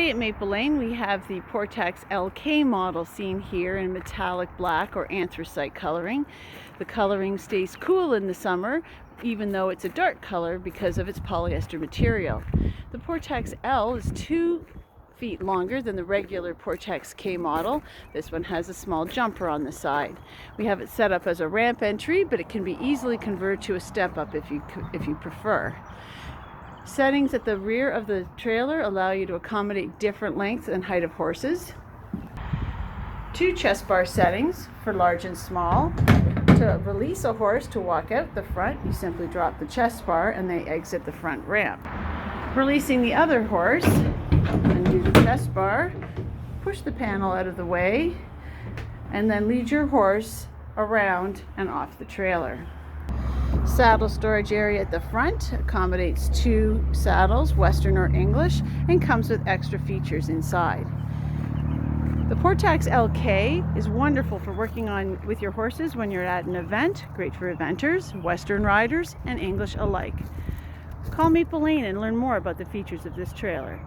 Today at Maple Lane we have the Portax LK model seen here in metallic black or anthracite coloring. The coloring stays cool in the summer even though it's a dark color because of its polyester material. The Portax L is 2 feet longer than the regular Portax K model. This one has a small jumper on the side. We have it set up as a ramp entry, but it can be easily converted to a step up if you prefer. Settings at the rear of the trailer allow you to accommodate different lengths and height of horses. 2 chest bar settings for large and small. To release a horse to walk out the front, you simply drop the chest bar and they exit the front ramp. Releasing the other horse, undo the chest bar, push the panel out of the way, and then lead your horse around and off the trailer. Saddle storage area at the front accommodates 2 saddles, Western or English, and comes with extra features inside. The Portax LK is wonderful for working on with your horses when you're at an event, great for eventers, Western riders, and English alike. Call Maple Lane and learn more about the features of this trailer.